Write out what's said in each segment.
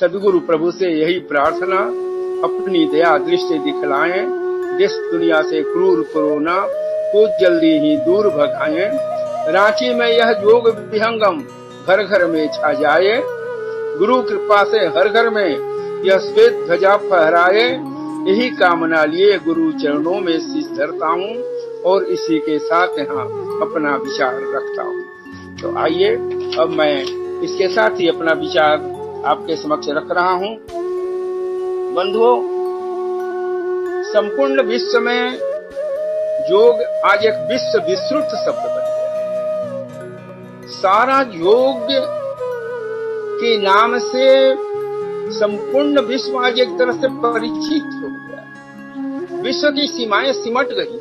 सदगुरु प्रभु से यही प्रार्थना, अपनी दया दृष्टि दिखलाएं, देश दुनिया से क्रूर कोरोना को जल्दी ही दूर भगाएं। रांची में यह योग विहंगम घर घर में छा जाए, गुरु कृपा से हर घर में यह श्वेत ध्वजा फहराए। यही कामना लिए गुरु चरणों में शीश धरता हूँ और इसी के साथ यहाँ अपना विचार रखता हूँ। तो आइए अब मैं इसके साथ ही अपना विचार आपके समक्ष रख रहा हूँ। बंधुओं, संपूर्ण विश्व में योग आज एक विश्व विस्तृत शब्द बन गया। सारा योग के नाम से संपूर्ण विश्व आज एक तरह से परिचित हो गया। विश्व की सीमाएं सिमट गई,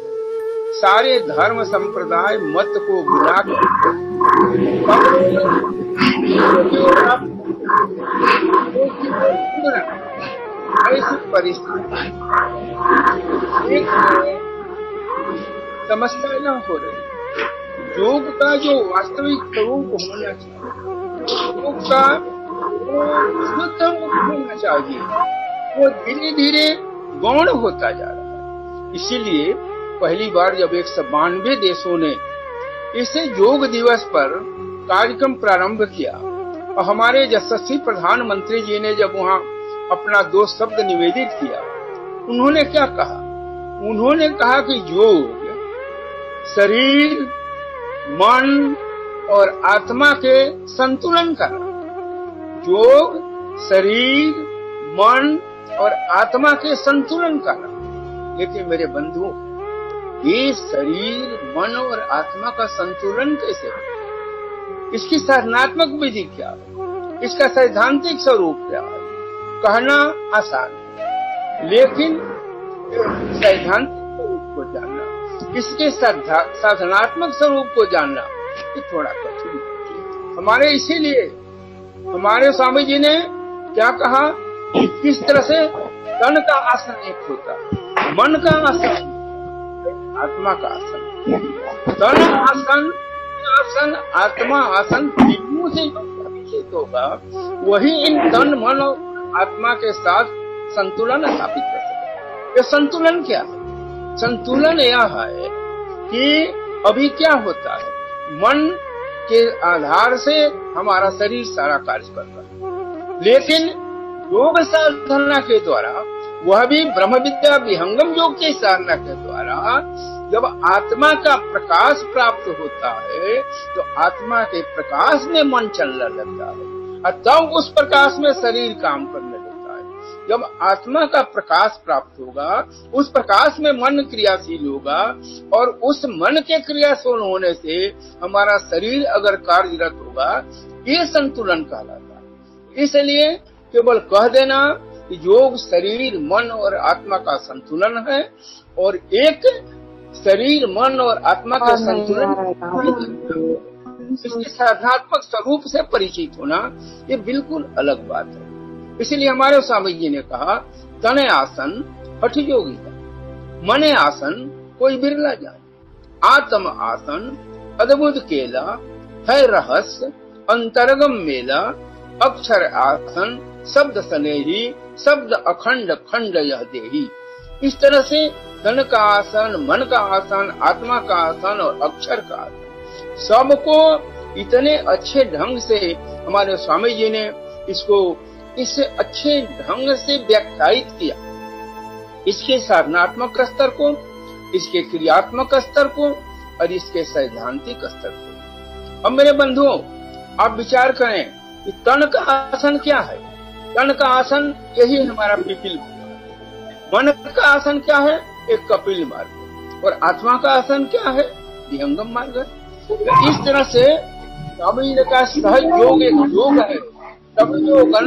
सारे धर्म संप्रदाय मत को बुलाकर ऐसी परिस्थिति समस्या न हो रही। योग का जो वास्तविक स्वरूप होना चाहिए, योग का शुद्ध होना चाहिए, वो धीरे धीरे गौण होता जा रहा है। इसीलिए पहली बार जब 192 देशों ने इसे योग दिवस पर कार्यक्रम प्रारंभ किया और हमारे यशस्वी प्रधानमंत्री जी ने जब वहाँ अपना 2 शब्द निवेदित किया, उन्होंने क्या कहा? उन्होंने कहा कि योग शरीर, मन और आत्मा के संतुलन का, योग शरीर, मन और आत्मा के संतुलन का नाम। लेकिन मेरे बंधुओं, ये शरीर, मन और आत्मा का संतुलन कैसे हो? इसकी साधनात्मक विधि क्या है? इसका सैद्धांतिक स्वरूप क्या है? कहना आसान है, लेकिन सैद्धांतिक स्वरूप को जानना, इसके साधनात्मक स्वरूप को जानना ये थोड़ा कठिन है हमारे। इसीलिए हमारे स्वामी जी ने क्या कहा, किस तरह से तन का आसन एक होता है, मन का आसन, आत्मा का आसन। तन आसन, आत्मा आसन तीनों से जो परिचित होगा, वही इन तन मन और आत्मा के साथ संतुलन स्थापित कर सके। ये संतुलन क्या है? संतुलन यह है कि अभी क्या होता है, मन के आधार से हमारा शरीर सारा कार्य कर रहा है, लेकिन योग साधना के द्वारा, वह भी ब्रह्म विद्या विहंगम योग की साधना के द्वारा, जब आत्मा का प्रकाश प्राप्त होता है तो आत्मा के प्रकाश में मन चलने लगता है और तब उस प्रकाश में शरीर काम करने लगता है। जब आत्मा का प्रकाश प्राप्त होगा, उस प्रकाश में मन क्रियाशील होगा और उस मन के क्रियाशील होने से हमारा शरीर अगर कार्यरत होगा, ये संतुलन कहलाता है। इसलिए केवल कह देना कि योग शरीर, मन और आत्मा का संतुलन है और एक शरीर, मन और आत्मा के संतुलन, इसके साधनात्मक स्वरूप से परिचित होना, ये बिल्कुल अलग बात है। इसलिए हमारे स्वामी जी ने कहा, तने आसन हठ योगी का, मने आसन कोई बिरला जाने, आत्म आसन अद्भुत केला है रहस्य अंतरगम मेला, अक्षर आसन शब्द सनेही शब्द अखंड खंड यह देही। इस तरह से तन का आसन, मन का आसन, आत्मा का आसन और अक्षर का आसन, सबको इतने अच्छे ढंग से हमारे स्वामी जी ने इसको इस अच्छे ढंग से व्याख्यायित किया। इसके साधनात्मक स्तर को, इसके क्रियात्मक स्तर को और इसके सैद्धांतिक स्तर को। अब मेरे बंधुओं, आप विचार करें कि तन का आसन क्या है? तन का आसन यही हमारा पिपील, मन का आसन क्या है? एक कपिल मार्ग, और आत्मा का आसन क्या है? विहंगम मार्ग। इस तरह से स्वामी जी ने कहा सहज योग एक योग है, तब जो गण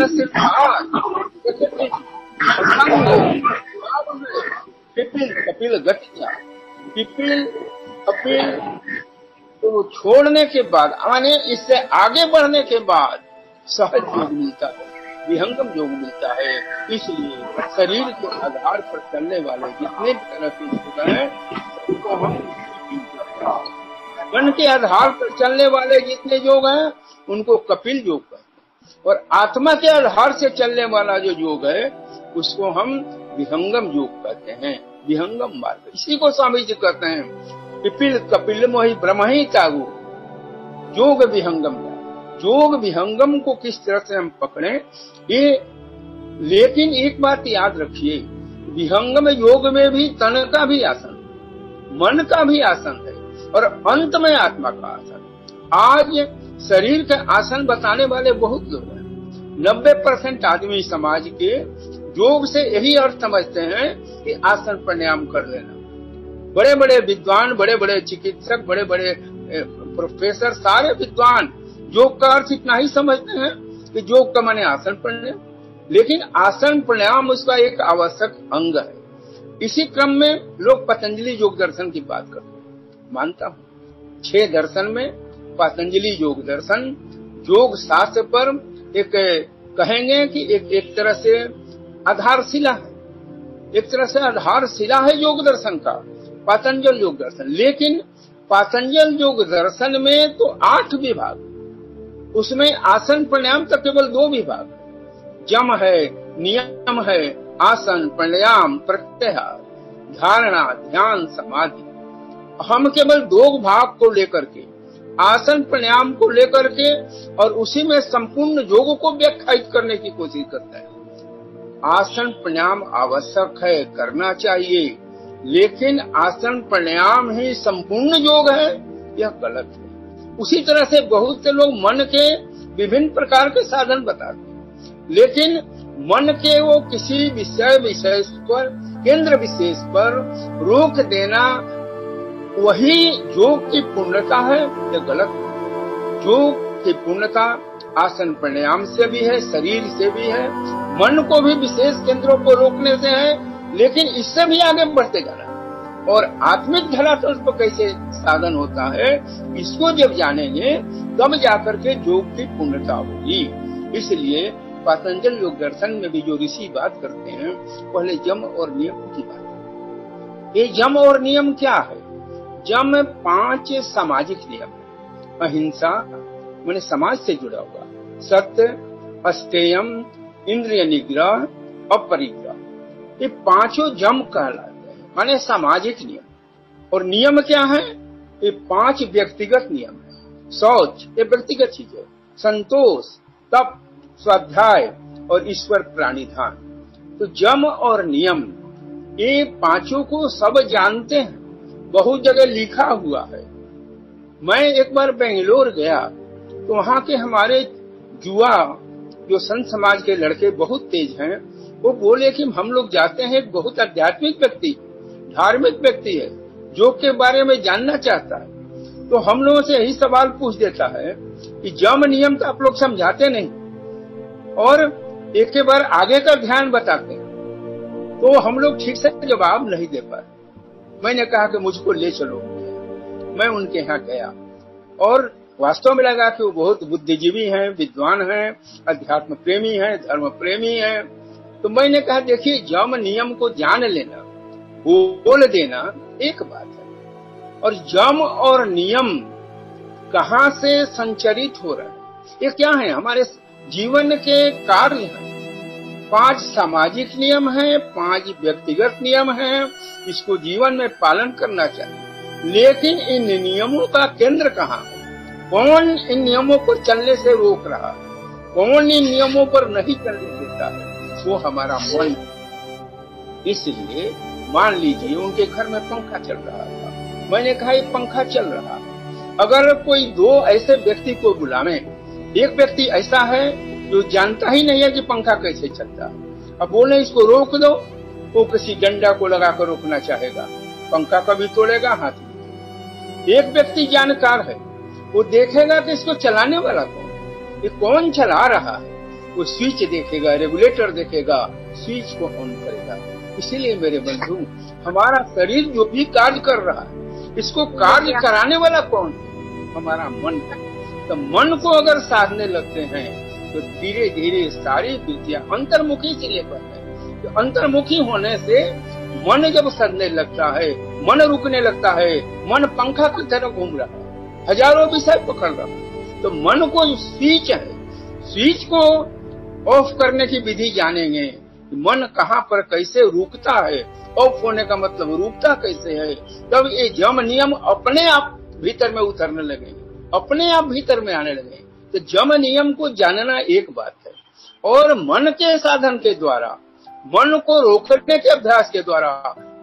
पिपील कपिल गति, पिपील कपिल तो छोड़ने के बाद, माने इससे आगे बढ़ने के बाद सहज योग मिलता है, विहंगम योग मिलता है। इसलिए शरीर के आधार पर चलने वाले जितने भी तरह के योग हैं, उनको हम मन के आधार पर चलने वाले जितने योग हैं, उनको कपिल योग कहते हैं। और आत्मा के आधार से चलने वाला जो योग है उसको हम विहंगम योग कहते हैं, विहंगम मार्ग। इसी को स्वामी जी कहते हैं पिपिल कपिल मोहि ब्रह्म ही तागु, योग विहंगम। योग विहंगम को किस तरह से हम पकड़े ये, लेकिन एक बात याद रखिए, विहंगम योग में भी तन का भी आसन, मन का भी आसन है और अंत में आत्मा का आसन। आज शरीर के आसन बताने वाले बहुत लोग हैं। 90% आदमी समाज के योग से यही अर्थ समझते हैं कि आसन प्राणायाम कर लेना। बड़े बड़े विद्वान, बड़े बड़े चिकित्सक, बड़े बड़े प्रोफेसर, सारे विद्वान योग का अर्थ इतना ही समझते हैं कि योग का माने आसन प्राणायाम। लेकिन आसन प्राणायाम उसका एक आवश्यक अंग है। इसी क्रम में लोग पतंजलि योग दर्शन की बात करते हैं, मानता हूँ। 6 दर्शन में पतंजलि योग दर्शन योग शास्त्र पर एक कहेंगे कि एक तरह से आधारशिला है, एक तरह से आधारशिला है योग दर्शन का, पतंजल योग दर्शन। लेकिन पतंजल योग दर्शन में तो 8 विभाग, उसमें आसन प्राणायाम तक केवल 2 विभाग, जम है, नियम है, आसन प्राणायाम प्रत्याहार, धारणा, ध्यान, समाधि। हम केवल 2 भाग को लेकर के, आसन प्राणायाम को लेकर के और उसी में संपूर्ण योग को व्याख्यायित करने की कोशिश करते हैं। आसन प्राणायाम आवश्यक है, करना चाहिए, लेकिन आसन प्राणायाम ही संपूर्ण योग है, यह गलत है। उसी तरह से बहुत से लोग मन के विभिन्न प्रकार के साधन बताते हैं, लेकिन मन के वो किसी विषय विशेष पर, केंद्र विशेष पर रोक देना वही योग की पूर्णता है, यह गलत है। योग की पूर्णता आसन प्राणायाम से भी है, शरीर से भी है, मन को भी विशेष केंद्रों को रोकने से है, लेकिन इससे भी आगे बढ़ते जाना। और आत्मिक धरातल पर कैसे साधन होता है, इसको जब जानेंगे तब जाकर के योग की पूर्णता होगी। इसलिए पतंजल योग दर्शन में भी जो ऋषि बात करते हैं, पहले जम और नियम की बात। ये जम और नियम क्या है? जम 5 सामाजिक नियम, अहिंसा माने समाज से जुड़ा हुआ, सत्य, अस्तेयम, इंद्रिय निग्रह, अपरिग्रह, ये 5 जम कहलाते हैं, माने सामाजिक नियम। और नियम क्या है? ये 5 व्यक्तिगत नियम है। शौच ये व्यक्तिगत चीज है, संतोष, तप, स्वाध्याय और ईश्वर प्राणिधान। तो जम और नियम ये 5 को सब जानते हैं, बहुत जगह लिखा हुआ है। मैं एक बार बेंगलोर गया तो वहाँ के हमारे युवा जो संत समाज के लड़के बहुत तेज हैं, वो बोले कि हम लोग जाते हैं, एक बहुत आध्यात्मिक व्यक्ति, धार्मिक व्यक्ति है, योग के बारे में जानना चाहता है। तो हम लोगों से यही सवाल पूछ देता है कि जम नियम तो आप लोग समझाते नहीं और एक बार आगे का ध्यान बताते हैं, तो हम लोग ठीक से जवाब नहीं दे पाए। मैंने कहा कि मुझको ले चलो। मैं उनके यहाँ गया और वास्तव में लगा कि वो बहुत बुद्धिजीवी हैं, विद्वान हैं, अध्यात्म प्रेमी हैं, धर्म प्रेमी हैं। तो मैंने कहा देखिए, जम नियम को जान लेना, बोल देना एक बात है, और जम और नियम कहाँ से संचरित हो रहे हैं, ये क्या है? हमारे जीवन के कार्य हैं। 5 सामाजिक नियम हैं, 5 व्यक्तिगत नियम हैं, इसको जीवन में पालन करना चाहिए। लेकिन इन नियमों का केंद्र कहाँ है? कौन इन नियमों को चलने से रोक रहा है? कौन इन नियमों पर नहीं चलने देता है? वो हमारा मन। इसलिए मान लीजिए उनके घर में पंखा चल रहा था, मैंने कहा ये पंखा चल रहा, अगर कोई 2 ऐसे व्यक्ति को बुलावे, एक व्यक्ति ऐसा है जो जानता ही नहीं है कि पंखा कैसे चलता है, अब बोले इसको रोक दो, वो किसी डंडा को लगाकर रोकना चाहेगा, पंखा कभी तोड़ेगा हाथ में। एक व्यक्ति जानकार है, वो देखेगा कि इसको चलाने वाला कौन, ये कौन चला रहा है, वो स्विच देखेगा, रेगुलेटर देखेगा, स्विच को ऑन करेगा। इसीलिए मेरे बंधु, हमारा शरीर जो भी कार्य कर रहा है, इसको कार्य कराने वाला कौन है? हमारा मन है। तो मन को अगर साधने लगते हैं तो धीरे धीरे सारी वृत्तियां अंतर्मुखी से लेकर है। तो अंतर्मुखी होने से मन जब सधने लगता है, मन रुकने लगता है, मन पंखा की तरह घूम रहा है, हजारों विषय पकड़ रहा है, तो मन को स्विच है, स्विच को ऑफ करने की विधि जानेंगे, मन कहाँ पर कैसे रुकता है, ऑफ होने का मतलब रुकता कैसे है, तब ये यम नियम अपने आप भीतर में उतरने लगेंगे, अपने आप भीतर में आने लगेंगे। तो यम नियम को जानना एक बात है, और मन के साधन के द्वारा, मन को रोकने के अभ्यास के द्वारा,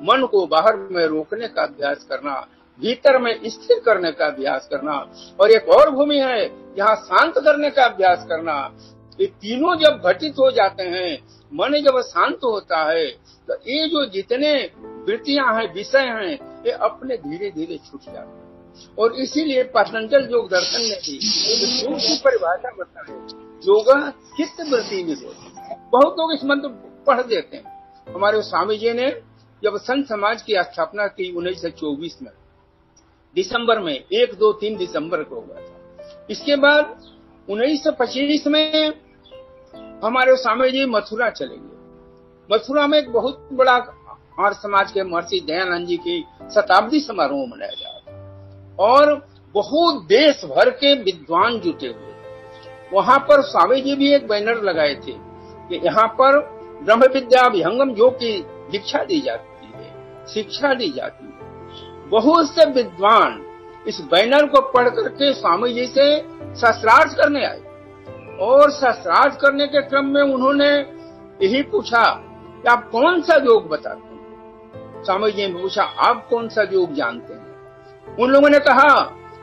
मन को बाहर में रोकने का अभ्यास करना, भीतर में स्थिर करने का अभ्यास करना, और एक और भूमि है जहाँ शांत करने का अभ्यास करना। ये तीनों जब घटित हो जाते हैं, मन जब शांत होता है, तो ये जो जितने वृत्तियां हैं, विषय हैं, ये अपने धीरे धीरे छूट जाते हैं। और इसीलिए पतंजल योग दर्शन ने भी योग की परिभाषा बताई, योगा चित्त वृत्ति निरोध। बहुत लोग इस मंत्र पढ़ देते हैं। हमारे स्वामी जी ने जब संत समाज की स्थापना की 1924 में, दिसंबर में, 1, 2, 3 दिसंबर को हुआ था। इसके बाद 1925 में हमारे स्वामी जी मथुरा चले गए। मथुरा में एक बहुत बड़ा आर्य समाज के महर्षि दयानंद जी की शताब्दी समारोह मनाया जा रहा था, और बहुत देश भर के विद्वान जुटे हुए। वहां पर स्वामी जी भी एक बैनर लगाए थे कि यहाँ पर ब्रह्म विद्या विहंगम योग की दीक्षा दी जाती है, शिक्षा दी जाती है। बहुत से विद्वान इस बैनर को पढ़ करके स्वामी जी से शास्त्रार्थ करने आए, और शास्त्रार्थ करने के क्रम में उन्होंने यही पूछा कि आप कौन सा योग बताते हैं। स्वामी जी ने पूछा, आप कौन सा योग जानते हैं। उन लोगों ने कहा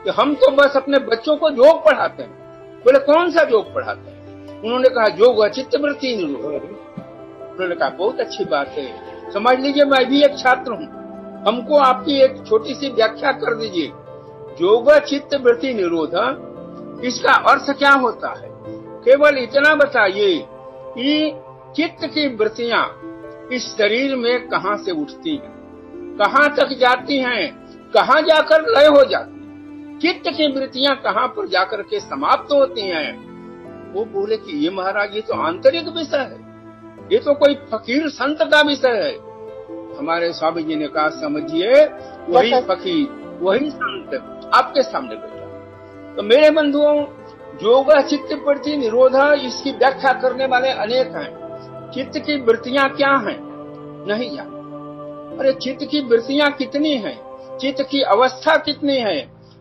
कि हम तो बस अपने बच्चों को योग पढ़ाते हैं। बोले कौन सा योग पढ़ाते हैं। उन्होंने कहा योग चित्त वृत्ति निरोध। उन्होंने कहा बहुत अच्छी बात है, समझ लीजिए मैं भी एक छात्र हूँ, हमको आपकी एक छोटी सी व्याख्या कर दीजिए। योग चित्त वृत्ति निरोध, इसका अर्थ क्या होता है। केवल इतना बताइए कि चित्त की वृत्तियां इस शरीर में कहाँ से उठती हैं, कहाँ तक जाती हैं, कहाँ जाकर लय हो जाती हैं, चित्त की वृत्तियां कहाँ पर जाकर के समाप्त होती हैं। वो बोले कि ये महाराज ये तो आंतरिक विषय है, ये तो कोई फकीर संत का विषय है। हमारे स्वामी जी ने कहा समझिए, वही फकीर वही संत आपके सामने बैठा। तो मेरे बंधुओं, योग चित्त वृत्ति निरोध, इसकी व्याख्या करने वाले अनेक हैं। चित्त की वृत्तियां क्या हैं नहीं जानते। अरे चित्त की वृत्तियां कितनी हैं, चित्त की अवस्था कितनी है,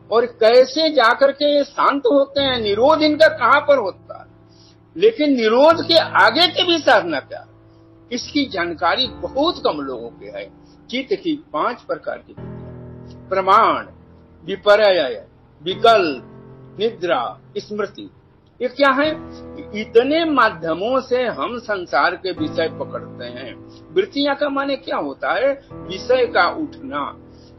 और कैसे जाकर के ये शांत होते हैं, निरोध इनका कहाँ पर होता है। लेकिन निरोध के आगे की भी साधना क्या, इसकी जानकारी बहुत कम लोगों के है। चित्त की 5 प्रकार की प्रमाण, विपर्यय, विकल्प, निद्रा, स्मृति, ये क्या है। इतने माध्यमों से हम संसार के विषय पकड़ते हैं। वृत्तियां का माने क्या होता है, विषय का उठना।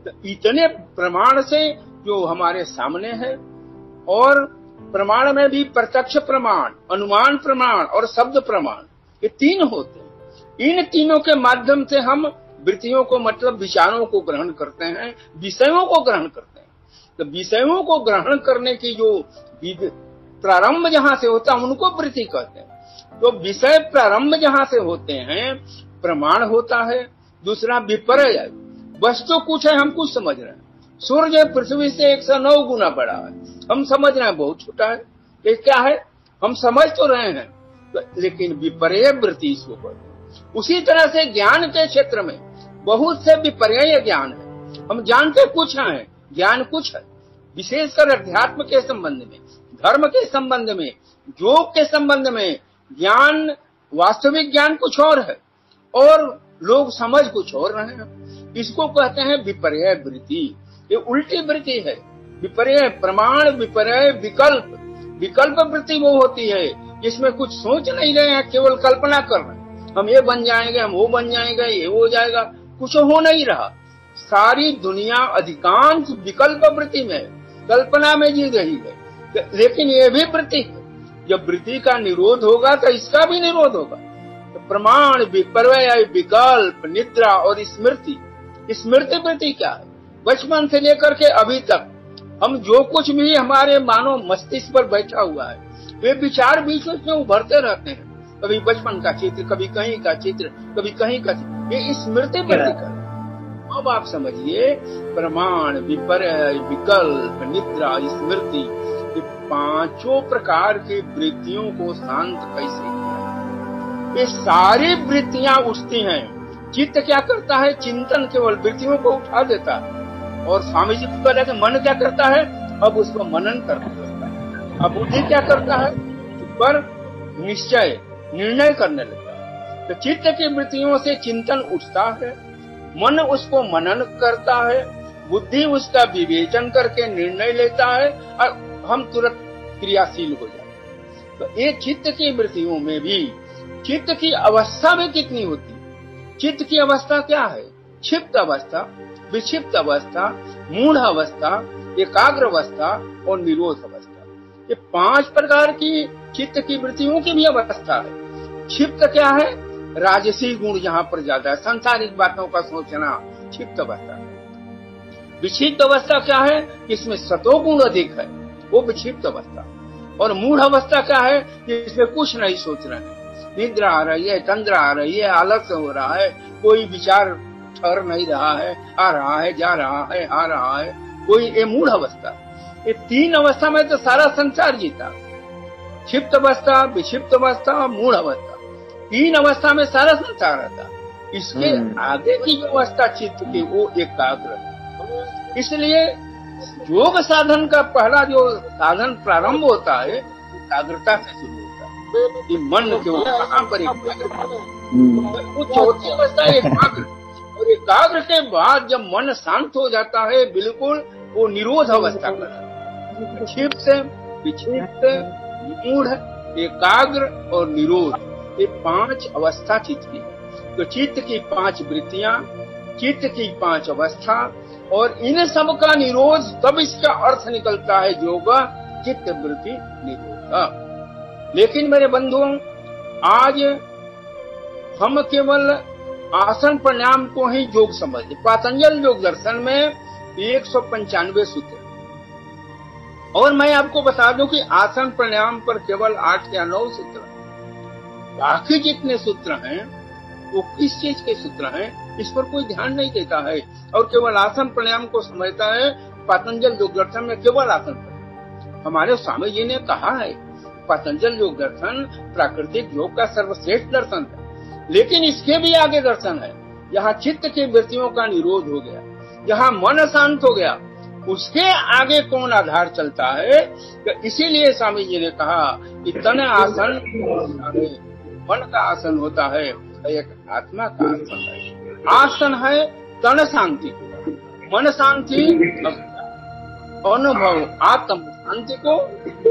तो इतने प्रमाण से जो हमारे सामने है, और प्रमाण में भी प्रत्यक्ष प्रमाण, अनुमान प्रमाण और शब्द प्रमाण, ये 3 होते हैं। इन तीनों के माध्यम से हम वृत्तियों को मतलब विचारों को ग्रहण करते हैं, विषयों को ग्रहण करते हैं। तो विषयों को ग्रहण करने की जो प्रारंभ जहाँ से होता है उनको वृत्ति कहते हैं। तो विषय प्रारंभ जहाँ से होते हैं प्रमाण होता है। दूसरा विपर्यय, वस्तु कुछ है हम कुछ समझ रहे हैं, सूर्य पृथ्वी से 109 गुना बड़ा है, हम समझ रहे हैं बहुत छोटा है। ये क्या है, हम समझ तो रहे हैं, लेकिन विपर्यय वृत्ति इसको कहते हैं। उसी तरह से ज्ञान के क्षेत्र में बहुत से विपर्यय ज्ञान है। हम जानते कुछ हैं, ज्ञान कुछ है। विशेषकर अध्यात्म के संबंध में, धर्म के संबंध में, योग के संबंध में ज्ञान, वास्तविक ज्ञान कुछ और है, और लोग समझ कुछ और रहे हैं। इसको कहते हैं विपर्यय वृत्ति। ये उल्टी वृत्ति है। विपर्यय प्रमाण, विपर्यय विकल्प। विकल्प वृत्ति वो होती है जिसमें कुछ सोच नहीं रहे हैं, केवल कल्पना कर रहे हैं, हम ये बन जाएंगे, हम वो बन जाएंगे, ये हो जाएगा, कुछ हो नहीं रहा। सारी दुनिया अधिकांश विकल्प वृत्ति में, कल्पना में जी रही है। लेकिन ये भी वृत्ति है। जब वृत्ति का निरोध होगा तो इसका भी निरोध होगा। तो प्रमाण, विपर्यय, विकल्प, निद्रा और स्मृति। स्मृति वृत्ति क्या है, बचपन से लेकर के अभी तक हम जो कुछ भी हमारे मानो मस्तिष्क पर बैठा हुआ है, वे विचार बीच में उभरते रहते हैं। कभी बचपन का चित्र, कभी कहीं का चित्र, कभी कहीं का चित्र। ये स्मृति वृत्ति का। अब आप समझिए, प्रमाण, विपर्य, विकल्प, निद्रा, स्मृति, ये पांचों प्रकार की वृत्तियों को शांत कैसे किया। ये सारी वृत्तियां उठती हैं, चित्त क्या करता है, चिंतन केवल वृत्तियों को उठा देता है। और स्वामी जी को कहते हैं मन क्या करता है, अब उसको मनन करने लगता है। अब बुद्धि क्या करता है, पर निश्चय, निर्णय करने लगता है। तो चित्त की वृत्तियों से चिंतन उठता है, मन उसको मनन करता है, बुद्धि उसका विवेचन करके निर्णय लेता है और हम तुरंत क्रियाशील हो जाते हैं। तो ये चित्त की वृत्तियों में भी चित्त की अवस्था में कितनी होती है। चित्त की अवस्था क्या है, क्षिप्त अवस्था, विक्षिप्त अवस्था, मूढ़ अवस्था, एकाग्र अवस्था और निरोध अवस्था। ये 5 प्रकार की चित्त की वृत्तियों की भी अवस्था है। क्षिप्त क्या है, राजसी गुण जहाँ पर ज्यादा है, सांसारिक बातों का सोचना, क्षिप्त अवस्था। विक्षिप्त अवस्था क्या है, इसमें सतोगुण अधिक है, वो विक्षिप्त अवस्था। और मूढ़ अवस्था क्या है, इसमें कुछ नहीं सोच रहे हैं, निद्रा आ रही है, तंद्रा आ रही है, आलस्य हो रहा है, कोई विचार ठहर नहीं रहा है, आ रहा है, जा रहा है, आ रहा है, कोई ये मूढ़ अवस्था। ये 3 अवस्था में तो सारा संसार जीता, क्षिप्त अवस्था, विक्षिप्त अवस्था और मूढ़ अवस्था। 3 अवस्था में सारा संसार रहता। इसके आगे की जो अवस्था चित्त की, वो एकाग्र है। इसलिए योग साधन का पहला जो साधन प्रारंभ होता है, एकाग्रता से शुरू होता है। कि मन के कहाँ पर वो चौथी अवस्था एकाग्र, और एकाग्र के बाद जब मन शांत हो जाता है बिल्कुल, वो निरोध अवस्था करता है। क्षिप्त, विक्षिप्त, मूढ़, एकाग्र और निरोध, ये 5 अवस्था चित्त की। तो चित्त की 5 वृत्तियां, चित्त की 5 अवस्था, और इन सब का निरोध, तब इसका अर्थ निकलता है योग चित्त वृत्ति निरोध। लेकिन मेरे बंधुओं, आज हम केवल आसन प्राणायाम को ही योग समझते। पतंजल योग दर्शन में 195 सूत्र, और मैं आपको बता दूं कि आसन प्राणायाम पर केवल 8 या 9 सूत्र। बाकी जितने सूत्र हैं वो किस चीज के सूत्र हैं, इस पर कोई ध्यान नहीं देता है, और केवल आसन प्राणायाम को समझता है। पतंजल योग दर्शन में केवल आसन प्राणायाम। हमारे स्वामी जी ने कहा है, पतंजल योग दर्शन प्राकृतिक योग का सर्वश्रेष्ठ दर्शन है, लेकिन इसके भी आगे दर्शन है। यहाँ चित्त की वृत्तियों का निरोध हो गया, यहाँ मन शांत हो गया, उसके आगे कौन आधार चलता है। तो इसीलिए स्वामी जी ने कहा कि तन आसन, मन का आसन होता है, एक आत्मा का आसन है। आसन है तन शांति को, मन शांति अनुभव, आत्म शांति को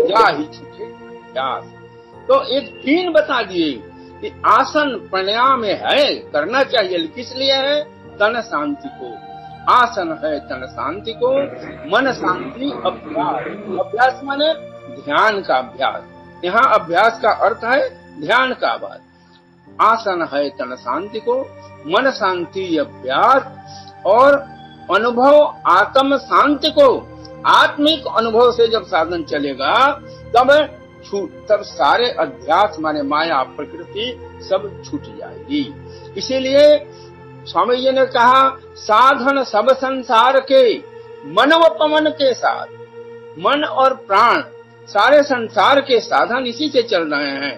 या ही छूटे प्यास। तो एक 3 बता दिए कि आसन प्राणायाम में है, करना चाहिए, किस लिए है, तन शांति को। आसन है तन शांति को, मन शांति अभ्यास। अभ्यास माने ध्यान का अभ्यास। यहाँ अभ्यास का अर्थ है ध्यान का अभ्यास। आसन है तन शांति को, मन शांति अभ्यास, और अनुभव आत्म शांति को। आत्मिक अनुभव से जब साधन चलेगा तब सारे अध्यास माने माया प्रकृति सब छूट जाएगी। इसीलिए स्वामी जी ने कहा, साधन सब संसार के मन व पवन के साथ, मन और प्राण सारे संसार के साधन इसी से चल रहे हैं।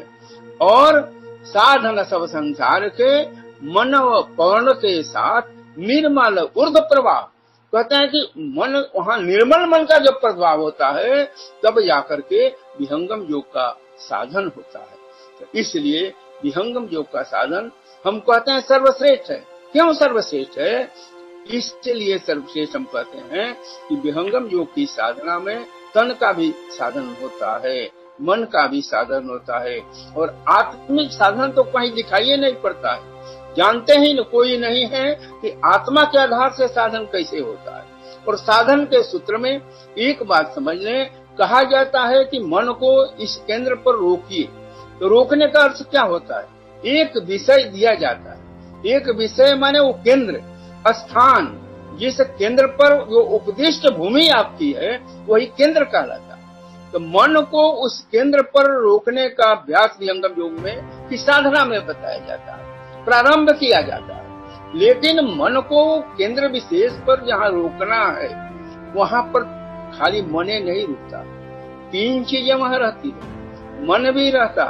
और साधन सब संसार के मन व पवन के साथ निर्मल ऊर्ध्व प्रवाह। कहते हैं कि मन, वहाँ निर्मल मन का जब प्रभाव होता है तब जाकर के विहंगम योग का साधन होता है। तो इसलिए विहंगम योग का साधन हम कहते हैं सर्वश्रेष्ठ है। क्यों सर्वश्रेष्ठ है? इसलिए सर्वश्रेष्ठ हम कहते हैं कि विहंगम योग की साधना में तन का भी साधन होता है, मन का भी साधन होता है, और आत्मिक साधन तो कहीं दिखाई नहीं पड़ता है। जानते ही कोई नहीं है कि आत्मा के आधार से साधन कैसे होता है। और साधन के सूत्र में एक बात समझ लें, कहा जाता है कि मन को इस केंद्र पर रोकिए। तो रोकने का अर्थ क्या होता है? एक विषय दिया जाता है, एक विषय माने वो केंद्र, स्थान, जिस केंद्र पर जो उपदिष्ट भूमि आपकी है वही केंद्र कहलाता है। तो मन को उस केंद्र पर रोकने का अभ्यास विहंगम योग में की साधना में बताया जाता है, प्रारंभ किया जाता है। लेकिन मन को केंद्र विशेष पर जहाँ रोकना है वहां पर खाली मने नहीं रुकता, 3 चीजें वहां रहती है। मन भी रहता,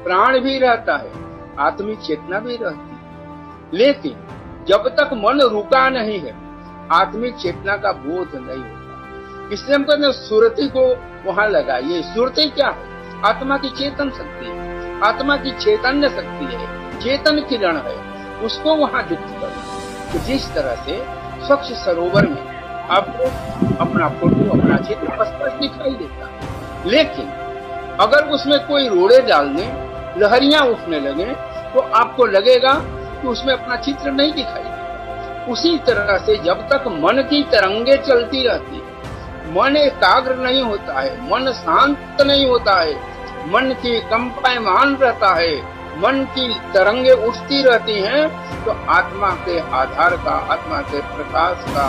प्राण भी रहता है, आत्मिक चेतना भी रहती है। लेकिन जब तक मन रुका नहीं है आत्मिक चेतना का बोध नहीं होता। इसलिए हम कहते हैं सुरति को वहां लगाइए। सुरति क्या है? आत्मा की चेतन शक्ति है, आत्मा की चैतन्य शक्ति है, चेतन किरण है, उसको वहां युक्त करें। तो जिस तरह से स्वच्छ सरोवर में आपको अपना फोटो, अपना चित्र स्पष्ट दिखाई देता है, लेकिन अगर उसमें कोई रोड़े डाल दें, लहरियां उठने लगे, तो आपको लगेगा कि उसमें अपना चित्र नहीं दिखाई देता। उसी तरह से जब तक मन की तरंगे चलती रहती है, मन एकाग्र नहीं होता है, मन शांत नहीं होता है, मन की कंपायमान रहता है, मन की तरंगे उठती रहती हैं, तो आत्मा के आधार का, आत्मा के प्रकाश का,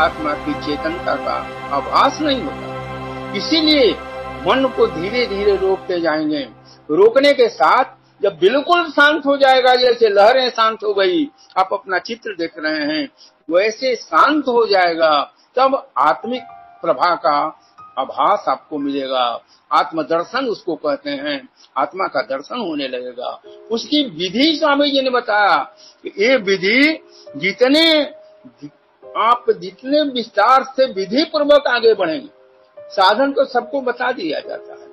आत्मा की चेतनता का आभास नहीं होता। इसीलिए मन को धीरे धीरे रोकते जाएंगे। रोकने के साथ जब बिल्कुल शांत हो जाएगा, जैसे लहरें शांत हो गई, आप अपना चित्र देख रहे हैं, वैसे शांत हो जाएगा, तब आत्मिक प्रभा का आभास आपको मिलेगा। आत्म दर्शन उसको कहते हैं, आत्मा का दर्शन होने लगेगा। उसकी विधि स्वामी जी ने बताया कि ये विधि जितने विस्तार से विधि पूर्वक आगे बढ़ेंगे, साधन तो सबको बता दिया जाता है,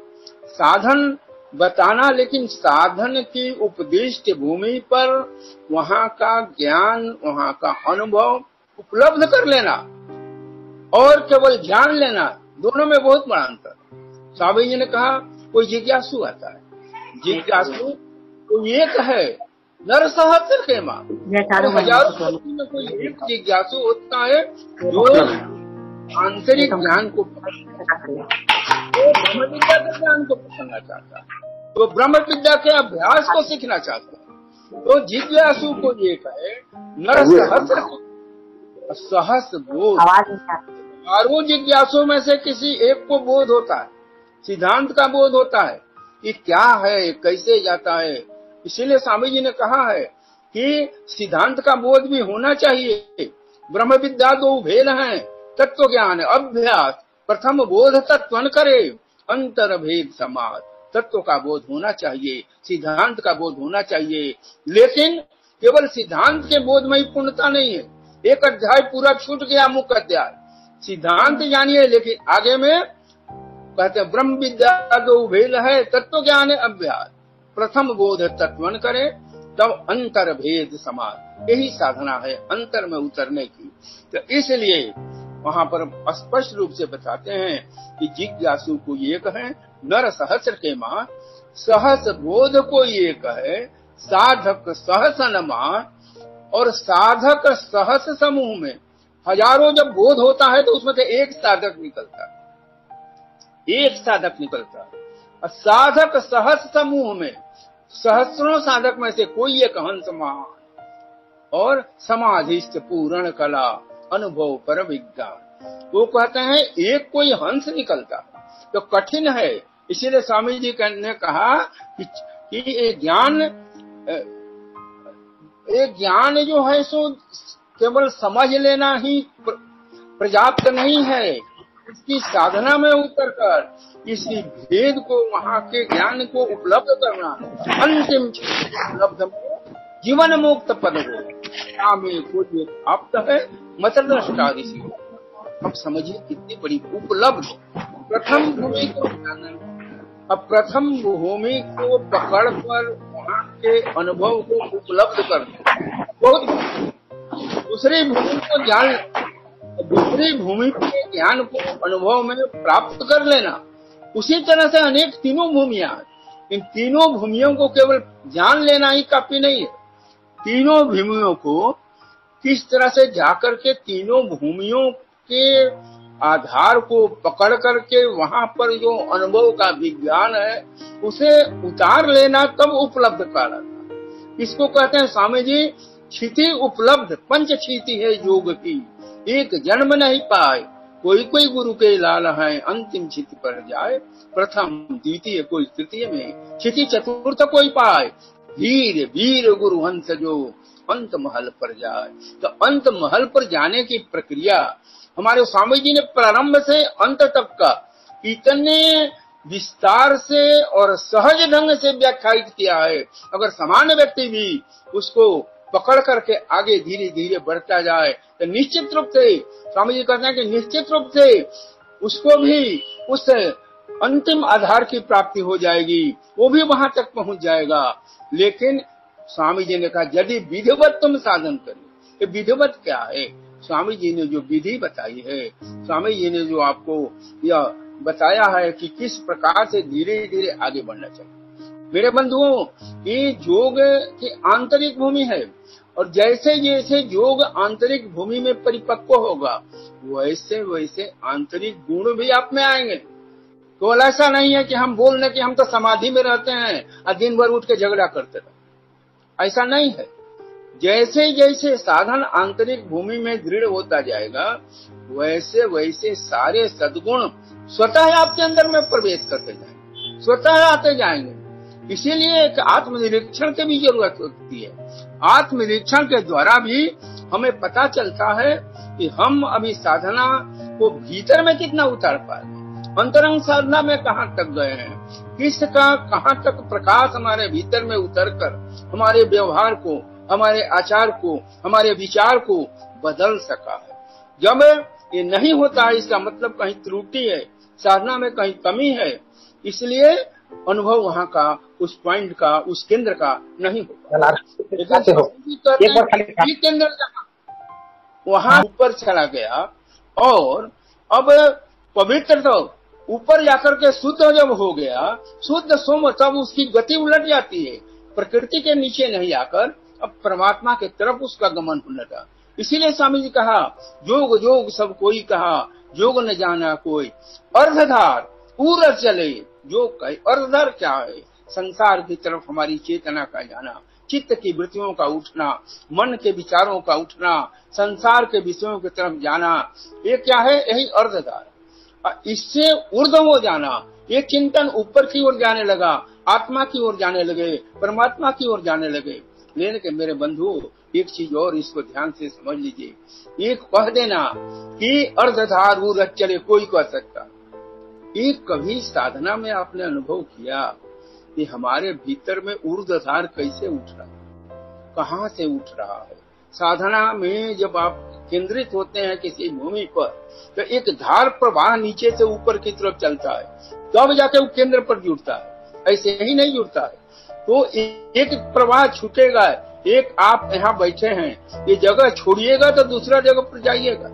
साधन बताना, लेकिन साधन की उपदिष्ट भूमि पर वहां का ज्ञान, वहां का अनुभव उपलब्ध कर लेना और केवल जान लेना, दोनों में बहुत बड़ा अंतर। स्वामी जी ने कहा कोई जिज्ञासु आता है, जिज्ञासु तो एक है, नर सहस्र के मां, तो हजारों में कोई एक जिज्ञासु होता है जो आंतरिक ज्ञान को, ब्रह्म विद्या के ज्ञान को पकड़ना चाहता है, तो ब्रह्म विद्या के अभ्यास को सीखना चाहता है। तो जिज्ञासु को एक है, नर सहस्र, सहस्र बोध, हजारों जिज्ञासु में से किसी एक को बोध होता है, सिद्धांत का बोध होता है कि क्या है, कैसे जाता है। इसीलिए स्वामी जी ने कहा है कि सिद्धांत का बोध भी होना चाहिए। ब्रह्म विद्या दो भेद हैं, तत्व ज्ञान अभ्यास, प्रथम बोध तत्वन करे, अंतर भेद समाज। तत्व का बोध होना चाहिए, सिद्धांत का बोध होना चाहिए, लेकिन केवल सिद्धांत के बोध में ही पूर्णता नहीं है। एक अध्याय पूरा छूट गया, मुख्य अध्याय सिद्धांत जानिए, लेकिन आगे में कहते हैं ब्रह्म विद्या दो भेद है, तत्व ज्ञान अभ्यास, प्रथम बोध तत्वन करे, तब अंतर भेद समाज। यही साधना है अंतर में उतरने की। तो इसलिए वहां पर स्पष्ट रूप से बताते हैं कि जिज्ञासु को एक है, नर सहस्र के मां, सहस बोध को एक है, साधक सहस न मां, और साधक सहस समूह में हजारों जब बोध होता है तो उसमें से एक साधक निकलता है, एक साधक निकलता है। और साधक सहस समूह में सहस्रों साधक में से कोई एक हंस मान, और समाधिस्थ पूर्ण कला अनुभव पर विज्ञान। वो कहते हैं एक कोई हंस निकलता तो कठिन है। इसीलिए स्वामी जी ने कहा कि ये ज्ञान जो है सो केवल समझ लेना ही पर्याप्त नहीं है, इसकी साधना में उतरकर इसी भेद को, वहां के ज्ञान को उपलब्ध करना, अंतिम उपलब्ध में जीवन मुक्त पद हो में कोई प्राप्त है, मतदृष्टादि से। अब समझिए कितनी बड़ी उपलब्ध प्रथम भूमि को जानना। अब प्रथम भूमि को पकड़कर वहां के अनुभव को उपलब्ध करना बहुत, दूसरी भूमि को जान, दूसरी भूमि के ज्ञान को अनुभव में प्राप्त कर लेना। उसी तरह से अनेक तीनों भूमियां, इन तीनों भूमियों को केवल जान लेना ही काफी नहीं है। तीनों भूमियों को किस तरह से जाकर के तीनों भूमियों के आधार को पकड़ करके वहां पर जो अनुभव का विज्ञान है उसे उतार लेना, तब उपलब्ध कराना। इसको कहते हैं स्वामी जी क्षिति उपलब्ध, पंच क्षिति है योग की, एक जन्म नहीं पाए, कोई कोई गुरु के लाल है, अंतिम क्षिति पर जाए, प्रथम द्वितीय कोई तृतीय में, क्षिति चतुर्थ कोई पाए, वीर वीर गुरु हंस जो, अंत महल पर जाए। तो अंत महल पर जाने की प्रक्रिया हमारे स्वामी जी ने प्रारंभ से अंत तक का इतने विस्तार से और सहज ढंग से व्याख्यायित किया है। अगर सामान्य व्यक्ति भी उसको पकड़ करके आगे धीरे धीरे बढ़ता जाए तो निश्चित रूप से स्वामी जी कहते हैं कि निश्चित रूप से उसको भी उस अंतिम आधार की प्राप्ति हो जाएगी, वो भी वहां तक पहुंच जाएगा। लेकिन स्वामी जी ने कहा यदि विधिवत तुम साधन करो। ये विधिवत क्या है? स्वामी जी ने जो विधि बताई है, स्वामी जी ने जो आपको यह बताया है कि किस प्रकार से धीरे धीरे आगे बढ़ना चाहिए। मेरे बंधुओं, ये योग की आंतरिक भूमि है और जैसे जैसे योग आंतरिक भूमि में परिपक्व होगा वैसे वैसे आंतरिक गुण भी आप में आएंगे। तो ऐसा नहीं है कि हम बोल रहे कि हम तो समाधि में रहते हैं और दिन भर उठ के झगड़ा करते रहे, ऐसा नहीं है। जैसे जैसे साधन आंतरिक भूमि में दृढ़ होता जाएगा वैसे वैसे सारे सद्गुण स्वतः आपके अंदर में प्रवेश करते जाएंगे, स्वतः आते जाएंगे। इसीलिए एक आत्मनिरीक्षण की भी जरूरत होती है। आत्मनिरीक्षण के द्वारा भी हमें पता चलता है कि हम अभी साधना को भीतर में कितना उतार पाए, अंतरंग साधना में कहाँ तक गए हैं, किसका कहाँ तक प्रकाश हमारे भीतर में उतरकर हमारे व्यवहार को, हमारे आचार को, हमारे विचार को बदल सका है। जब ये नहीं होता है इसका मतलब कहीं त्रुटि है, साधना में कहीं कमी है, इसलिए अनुभव वहाँ का उस पॉइंट का, उस केंद्र का नहीं होगा। केंद्र वहाँ ऊपर चला गया और अब पवित्र तो ऊपर जाकर के शुद्ध जब हो गया, शुद्ध सोम, तब उसकी गति उलट जाती है। प्रकृति के नीचे नहीं आकर अब परमात्मा के तरफ उसका गमन होने लगा। इसीलिए स्वामी जी कहा योग योग सब कोई कहा, योग न जाना कोई, अर्धधार पूरा चले। योग का अर्धधार क्या है? संसार की तरफ हमारी चेतना का जाना, चित्त की वृत्तियों का उठना, मन के विचारों का उठना, संसार के विषयों की तरफ जाना, ये क्या है? यही अर्धधार। इससे ऊर्ध्व हो जाना, ये चिंतन ऊपर की ओर जाने लगा, आत्मा की ओर जाने लगे, परमात्मा की ओर जाने लगे। लेकिन मेरे बंधु एक चीज और इसको ध्यान से समझ लीजिए। एक कह देना कि अर्धधार ऊर्ध्व चले कोई कह सकता, एक कभी साधना में आपने अनुभव किया कि हमारे भीतर में ऊर्ध्वधार कैसे उठ रहा है, कहाँ से उठ रहा है? साधना में जब आप केंद्रित होते हैं किसी भूमि पर तो एक धार प्रवाह नीचे से ऊपर की तरफ चलता है, तब जाके वो केंद्र पर जुड़ता है, ऐसे ही नहीं जुड़ता है। तो एक प्रवाह छूटेगा, एक आप यहाँ बैठे हैं, ये जगह छोड़िएगा तो दूसरा जगह पर जाइएगा।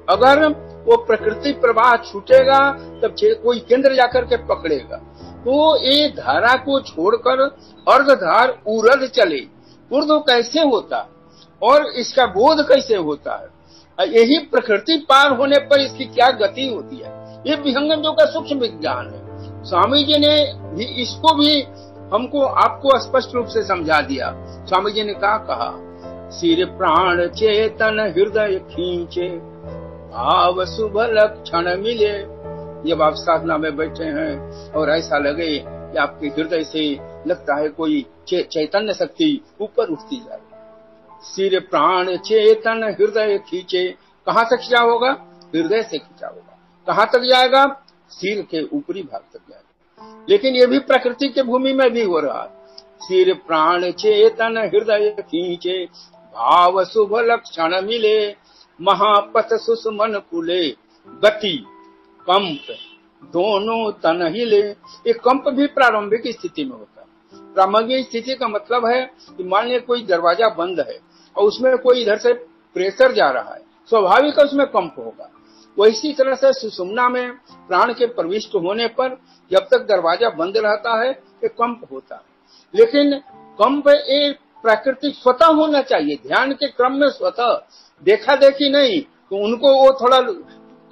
अगर वो प्रकृति प्रवाह छूटेगा तब कोई केंद्र जाकर के पकड़ेगा। तो ये धारा को छोड़कर अर्धधार ऊर्ध्व चले, ऊर्ध्व कैसे होता और इसका बोध कैसे होता है? यही प्रकृति पार होने पर इसकी क्या गति होती है, ये विहंगम योग का सूक्ष्म विज्ञान है। स्वामी जी ने भी इसको भी हमको आपको स्पष्ट रूप से समझा दिया। स्वामी जी ने क्या कहा? सिर प्राण चेतन हृदय खींचे, भाव शुभ लक्षण मिले। जब आप साधना में बैठे हैं और ऐसा लगे कि आपके हृदय से लगता है कोई चैतन्य शक्ति ऊपर उठती जा रही, सिर प्राण चेतन हृदय खींचे, कहाँ तक खींचा होगा? हृदय से खींचा होगा। कहाँ तक जाएगा? सिर के ऊपरी भाग तक जाएगा। लेकिन ये भी प्रकृति के भूमि में भी हो रहा है। सिर प्राण चेतन हृदय खींचे, भाव शुभ लक्षण मिले, महापथ सुषमन कुले, गति कंप दोनों तन हिले। ये कंप भी प्रारंभिक स्थिति में होता है। प्रारंभिक स्थिति का मतलब है कि मान लीजिए कोई दरवाजा बंद है और उसमें कोई इधर से प्रेशर जा रहा है, स्वाभाविक है उसमें कंप होगा। वैसी तरह से सुषुम्ना में प्राण के प्रविष्ट होने पर जब तक दरवाजा बंद रहता है ये कंप होता है। लेकिन कंप एक प्राकृतिक स्वतः होना चाहिए, ध्यान के क्रम में स्वतः, देखा देखी नहीं। तो उनको वो थोड़ा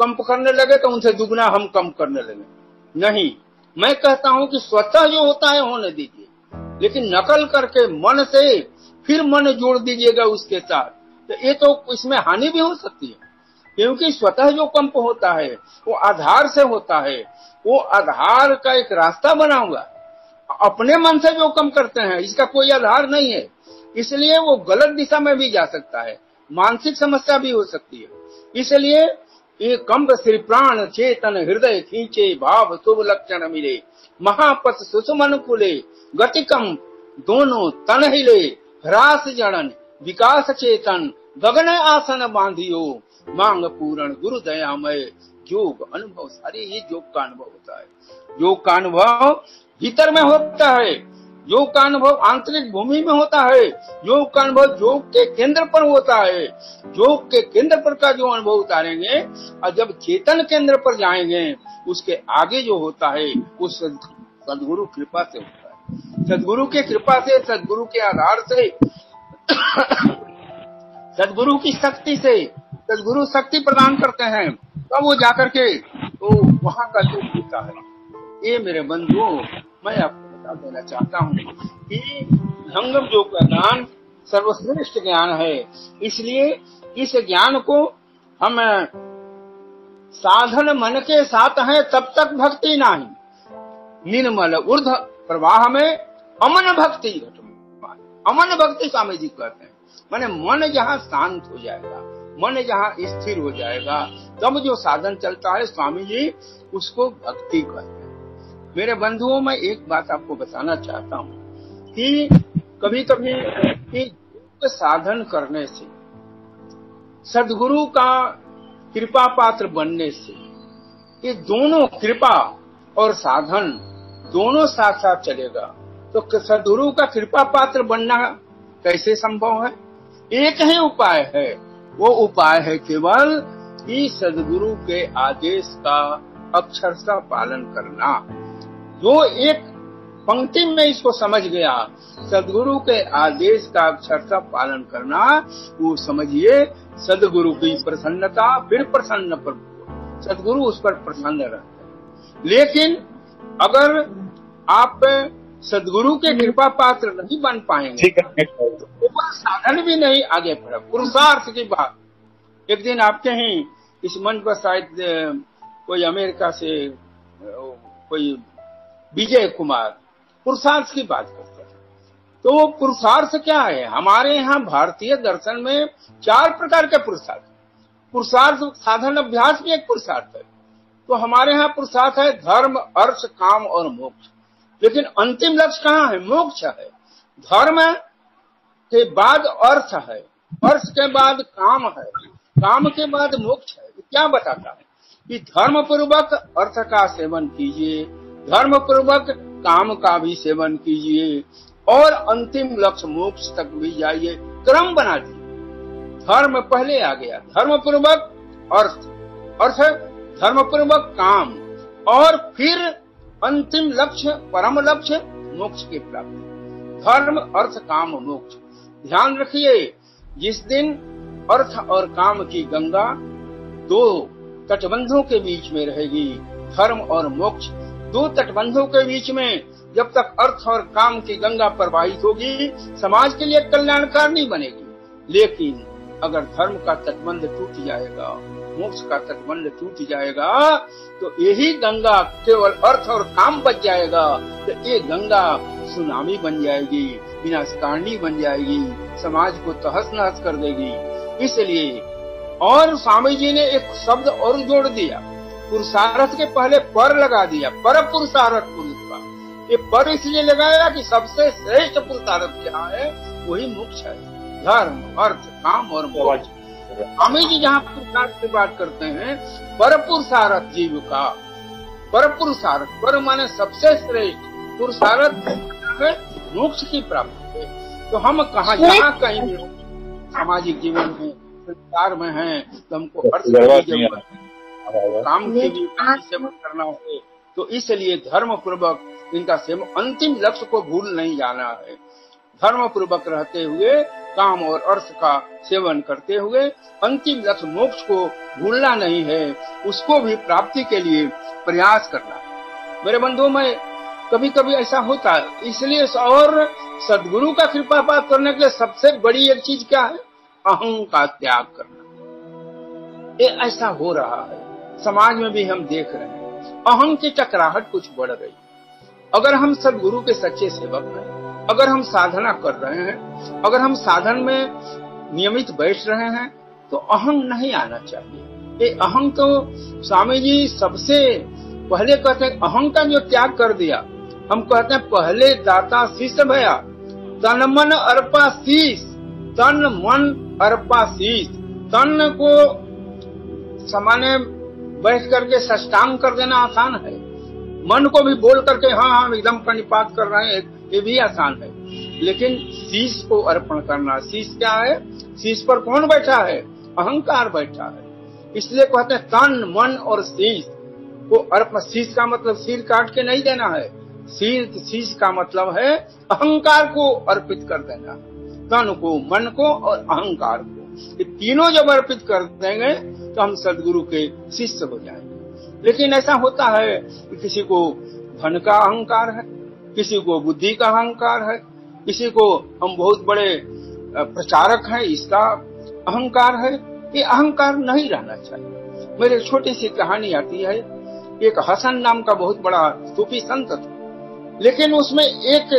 कंप करने लगे तो उनसे दुगना हम कम करने लगे, नहीं। मैं कहता हूं कि स्वतः जो होता है होने दीजिए, लेकिन नकल करके मन से फिर मन जोड़ दीजिएगा उसके साथ, तो ये तो इसमें हानि भी हो सकती है। क्योंकि स्वतः जो कंप होता है वो आधार से होता है, वो आधार का एक रास्ता बना हुआ। अपने मन से जो कंप करते हैं इसका कोई आधार नहीं है। इसलिए वो गलत दिशा में भी जा सकता है, मानसिक समस्या भी हो सकती है। इसलिए ये कंब श्री प्राण चेतन हृदय खींचे भाव शुभ लक्षण मिले, महापथ सुषमन कुले गतिकम दोनों तन हिले, ह्रास जड़न विकास चेतन गगन आसन बांधियो, मांग पूर्ण गुरु दयामय योग अनुभव। सारे ये योग का अनुभव होता है। योग का अनुभव भीतर में होता है, योग का अनुभव आंतरिक भूमि में होता है, योग का अनुभव योग के केंद्र पर होता है। योग के केंद्र पर का जो अनुभव उतारेंगे और जब चेतन केंद्र पर जाएंगे, उसके आगे जो होता है उस सदगुरु कृपा से होता है। सदगुरु के कृपा से, सदगुरु के आधार से, सदगुरु की शक्ति से, सदगुरु शक्ति प्रदान करते हैं, तब वो जाकर के तो वहां का योग होता है। ये मेरे बंधुओं, मैं आपको बता देना चाहता हूँ कि जंगम योग का ज्ञान सर्वश्रेष्ठ ज्ञान है। इसलिए इस ज्ञान को हम साधन मन के साथ हैं तब तक भक्ति नहीं, निर्मल ऊर्ध प्रवाह में अमन भक्ति, अमन भक्ति स्वामी जी कहते हैं। माने मन जहाँ शांत हो जाएगा, मन जहाँ स्थिर हो जाएगा, तब जो साधन चलता है स्वामी जी उसको भक्ति कहते हैं। मेरे बंधुओं, मैं एक बात आपको बताना चाहता हूँ कि कभी कभी साधन करने से, सदगुरु का कृपा पात्र बनने से, ये दोनों कृपा और साधन दोनों साथ साथ चलेगा, तो सदगुरु का कृपा पात्र बनना कैसे संभव है? एक ही उपाय है, वो उपाय है केवल कि सदगुरु के आदेश का अक्षरशः पालन करना। जो एक पंक्ति में इसको समझ गया, सदगुरु के आदेश का अक्षरशः पालन करना, वो समझिए सदगुरु की प्रसन्नता, फिर प्रसन्न प्रभु, सदगुरु उस पर प्रसन्न रहते हैं। लेकिन अगर आप सदगुरु के कृपा पात्र नहीं बन पाएंगे तो ऊपर साधन भी नहीं आगे बढ़े। पुरुषार्थ की बात, एक दिन आपके ही इस मंच पर शायद कोई अमेरिका से कोई विजय कुमार पुरुषार्थ की बात करते हैं। तो पुरुषार्थ क्या है? हमारे यहाँ भारतीय दर्शन में 4 प्रकार के पुरुषार्थ, पुरुषार्थ साधन अभ्यास भी एक पुरुषार्थ है। तो हमारे यहाँ पुरुषार्थ है धर्म, अर्थ, काम और मोक्ष। लेकिन अंतिम लक्ष्य कहाँ है? मोक्ष है। धर्म के बाद अर्थ है, अर्थ के बाद काम है, काम के बाद मोक्ष है। क्या बताता है कि धर्म पूर्वक अर्थ का सेवन कीजिए, धर्म पूर्वक काम का भी सेवन कीजिए और अंतिम लक्ष्य मोक्ष तक भी जाइए। क्रम बना दिए, धर्म पहले आ गया, धर्म पूर्वक अर्थ, अर्थ धर्म पूर्वक काम और फिर अंतिम लक्ष्य, परम लक्ष्य मोक्ष की प्राप्ति। धर्म, अर्थ, काम, मोक्ष। ध्यान रखिए, जिस दिन अर्थ और काम की गंगा 2 तटबंधों के बीच में रहेगी, धर्म और मोक्ष 2 तटबंधों के बीच में जब तक अर्थ और काम की गंगा प्रवाहित होगी, समाज के लिए कल्याणकारी बनेगी। लेकिन अगर धर्म का तटबंध टूट जाएगा, मोक्ष का तटबंध टूट जाएगा, तो यही गंगा केवल अर्थ और काम बच जाएगा, तो ये गंगा सुनामी बन जाएगी, विनाशकारणी बन जाएगी, समाज को तहस नहस कर देगी। इसलिए और स्वामी जी ने एक शब्द और जोड़ दिया, पुरुषार्थ के पहले पर लगा दिया, पर पुरुषार्थ पुरुष का। ये पर इसलिए लगाया कि सबसे श्रेष्ठ पुरुषार्थ क्या है? वही मोक्ष है, धर्म, अर्थ, काम और मोक्ष। स्वामी जी जहाँ पुरुषार्थ की बात करते हैं, पर पुरुषार्थ जीव का, पर पुरुषार्थ, पर माने सबसे श्रेष्ठ, पुरुषार्थ मोक्ष की प्राप्ति है। तो हम कहाँ जहाँ कहीं भी सामाजिक जीवन में, संसार में हैं, तो हमको अर्थ की जरूरत है, काम की भी सेवन करना है। तो इसलिए धर्म पूर्वक इनका सेवन, अंतिम लक्ष्य को भूल नहीं जाना है। धर्म पूर्वक रहते हुए, काम और अर्थ का सेवन करते हुए, अंतिम लक्ष्य मोक्ष को भूलना नहीं है, उसको भी प्राप्ति के लिए प्रयास करना है। मेरे बंधुओं, में कभी कभी ऐसा होता है, इसलिए और सदगुरु का कृपा पात्र करने के लिए सबसे बड़ी एक चीज क्या है? अहं का त्याग करना। ये ऐसा हो रहा है, समाज में भी हम देख रहे हैं, अहं की टकराहट कुछ बढ़ गई। अगर हम सदगुरु के सच्चे सेवक हैं, अगर हम साधना कर रहे हैं, अगर हम साधन में नियमित बैठ रहे हैं, तो अहंग नहीं आना चाहिए। ये अहंग तो स्वामी जी सबसे पहले कहते हैं, अहंग का जो त्याग कर दिया। हम कहते हैं पहले दाता शीश भया, तन मन अर्पा शीश, तन मन अर्पा शीश। तन को सामान्य बैठ करके साष्टांग कर देना आसान है, मन को भी बोल करके हाँ एकदम प्रणिपात कर रहे हैं, ये भी आसान है, लेकिन शीश को अर्पण करना। शीश क्या है? शीश पर कौन बैठा है? अहंकार बैठा है। इसलिए कहते हैं तन मन और शीश को अर्पण। शीश का मतलब सिर काट के नहीं देना है, शीश का मतलब है अहंकार को अर्पित कर देना, तन को, मन को और अहंकार को। ये तीनों जब अर्पित कर देंगे तो हम सदगुरु के शिष्य हो जाएंगे। लेकिन ऐसा होता है कि किसी को धन का अहंकार है, किसी को बुद्धि का अहंकार है, किसी को हम बहुत बड़े प्रचारक हैं इसका अहंकार है। ये अहंकार नहीं रहना चाहिए। मेरे छोटी सी कहानी आती है। एक हसन नाम का बहुत बड़ा सूफी संत था, लेकिन उसमें एक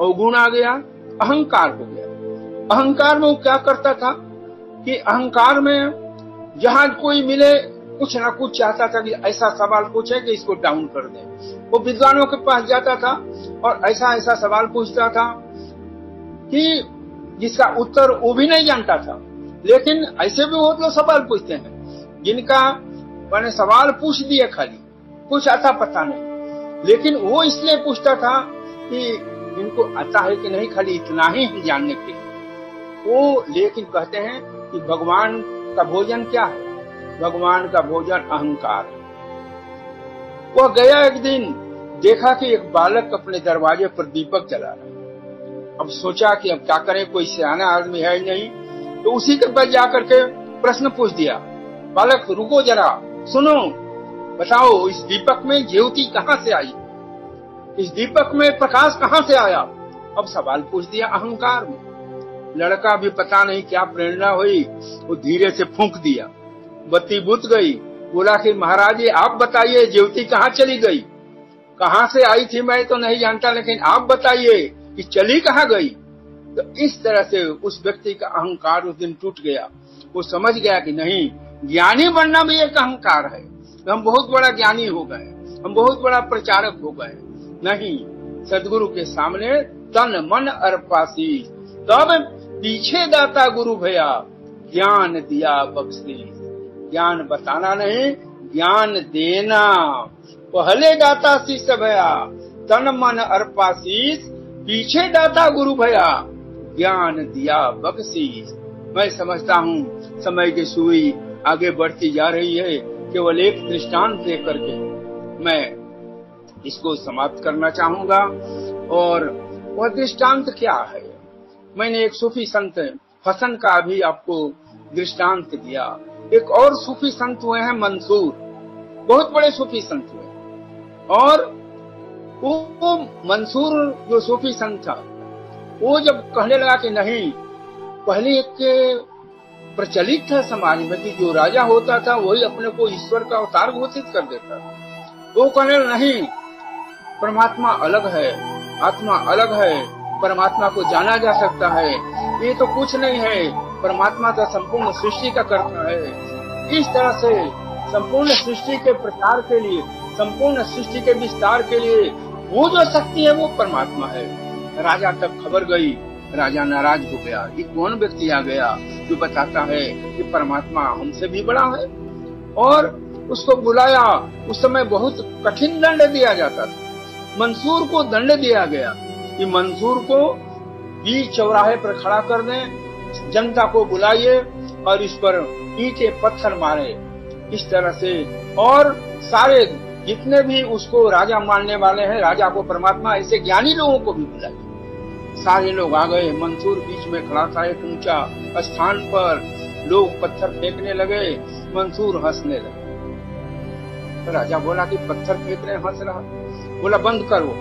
अवगुण आ गया, अहंकार हो गया। अहंकार में वो क्या करता था कि अहंकार में जहां कोई मिले कुछ ना कुछ चाहता था कि ऐसा सवाल पूछे कि इसको डाउन कर दे। वो विद्वानों के पास जाता था और ऐसा ऐसा सवाल पूछता था कि जिसका उत्तर वो भी नहीं जानता था। लेकिन ऐसे भी बहुत लोग सवाल पूछते हैं जिनका मैंने सवाल पूछ दिए, खाली कुछ आता पता नहीं, लेकिन वो इसलिए पूछता था कि इनको आता है कि नहीं, खाली इतना ही जानने के लिए वो। लेकिन कहते हैं कि भगवान का भोजन क्या है? भगवान का भोजन अहंकार। वह गया एक दिन, देखा कि एक बालक अपने दरवाजे पर दीपक जला रहा है। अब सोचा कि अब क्या करें, कोई सियाना आदमी है नहीं, तो उसी के पास जाकर के प्रश्न पूछ दिया, बालक रुको जरा, सुनो, बताओ इस दीपक में ज्योति कहाँ से आई, इस दीपक में प्रकाश कहाँ से आया? अब सवाल पूछ दिया अहंकार में। लड़का भी पता नहीं क्या प्रेरणा हुई, वो धीरे से फूंक दिया, बत्ती बुझ गई। बोला कि महाराज जी आप बताइए ज्योति कहाँ चली गई? कहाँ से आई थी मैं तो नहीं जानता, लेकिन आप बताइए कि चली कहाँ गई? तो इस तरह से उस व्यक्ति का अहंकार उस दिन टूट गया। वो समझ गया कि नहीं, ज्ञानी बनना भी एक अहंकार है। हम बहुत बड़ा ज्ञानी हो गए, हम बहुत बड़ा प्रचारक हो गए। नहीं, सदगुरु के सामने तन मन अर्पासी, तब पीछे दाता गुरु भया, ज्ञान दिया बख्शी। ज्ञान बताना नहीं, ज्ञान देना। पहले दाता शिष्य भया, तन मन अर्पाशीष, पीछे दाता गुरु भया, ज्ञान दिया बख्शीश। मैं समझता हूँ समय की सुई आगे बढ़ती जा रही है। केवल एक दृष्टांत दे करके मैं इसको समाप्त करना चाहूंगा। और वह दृष्टांत क्या है? मैंने एक सूफी संत हसन का भी आपको दृष्टांत दिया। एक और सूफी संत हुए हैं मंसूर, बहुत बड़े सूफी संत हुए। और वो मंसूर जो सूफी संत था, वो जब कहने लगा कि नहीं, पहले एक प्रचलित था समाज में कि जो राजा होता था वही अपने को ईश्वर का अवतार घोषित कर देता था। वो कहने नहीं, परमात्मा अलग है, आत्मा अलग है, परमात्मा को जाना जा सकता है, ये तो कुछ नहीं है, परमात्मा तो संपूर्ण सृष्टि का कर्ता है। इस तरह से संपूर्ण सृष्टि के प्रचार के लिए, संपूर्ण सृष्टि के विस्तार के लिए वो जो शक्ति है वो परमात्मा है। राजा तक खबर गई, राजा नाराज हो गया। ये कौन व्यक्ति आ गया जो बताता है कि परमात्मा हमसे भी बड़ा है? और उसको बुलाया। उस समय बहुत कठिन दंड दिया जाता था। मंसूर को दंड दिया गया कि मंसूर को बीच चौराहे पर खड़ा कर दें, जनता को बुलाइए और इस पर ईंटे पत्थर मारे। इस तरह से और सारे जितने भी उसको राजा मानने वाले हैं, राजा को परमात्मा, ऐसे ज्ञानी लोगों को भी बुलाइए। सारे लोग आ गए। मंसूर बीच में खड़ा था एक ऊंचा स्थान पर। लोग पत्थर फेंकने लगे, मंसूर हंसने लगे। तो राजा बोला कि पत्थर फेंक रहे, हंस रहा। बोला बंद करो।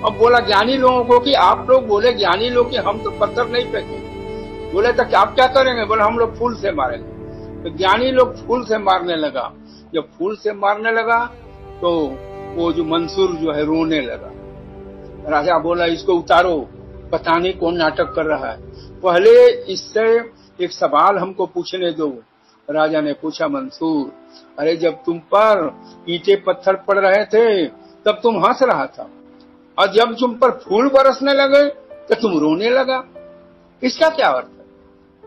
अब बोला ज्ञानी लोगों को कि आप लोग बोले ज्ञानी लोग कि हम तो पत्थर नहीं फेंकेंगे। बोले तो आप क्या करेंगे? बोले हम लोग फूल से मारेंगे। तो ज्ञानी लोग फूल से मारने लगा। जब फूल से मारने लगा तो वो जो मंसूर जो है रोने लगा। राजा बोला इसको उतारो। बताने कौन नाटक कर रहा है। पहले इससे एक सवाल हमको पूछने दो। राजा ने पूछा, मंसूर, अरे जब तुम पर ईंटे पत्थर पड़ रहे थे तब तुम हंस रहा था, और जब तुम पर फूल बरसने लगे तो तुम रोने लगा, इसका क्या अर्थ है?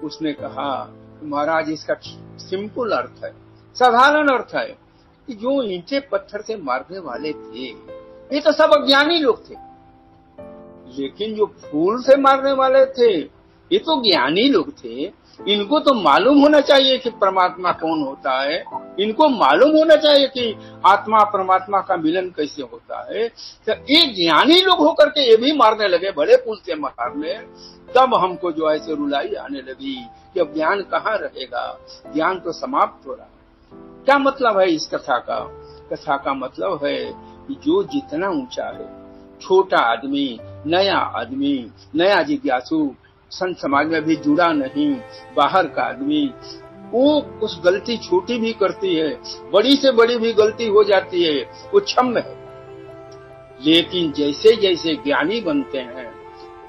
उसने कहा, महाराज इसका सिंपल अर्थ है, साधारण अर्थ है कि जो ईंटे पत्थर से मारने वाले थे ये तो सब अज्ञानी लोग थे, लेकिन जो फूल से मारने वाले थे ये तो ज्ञानी लोग थे। इनको तो मालूम होना चाहिए कि परमात्मा कौन होता है, इनको मालूम होना चाहिए कि आत्मा परमात्मा का मिलन कैसे होता है। तो ये ज्ञानी लोग होकर के ये भी मारने लगे, बड़े फूल से मारने। तब हमको जो ऐसे रुलाई आने लगी कि अब ज्ञान कहाँ रहेगा, ज्ञान तो समाप्त हो रहा है। क्या मतलब है इस कथा का? कथा का मतलब है कि जो जितना ऊंचा है, छोटा आदमी, नया जिज्ञासु, संत समाज में भी जुड़ा नहीं, बाहर का आदमी, वो कुछ गलती छोटी भी करती है, बड़ी से बड़ी भी गलती हो जाती है, वो क्षम्य है। लेकिन जैसे जैसे ज्ञानी बनते हैं,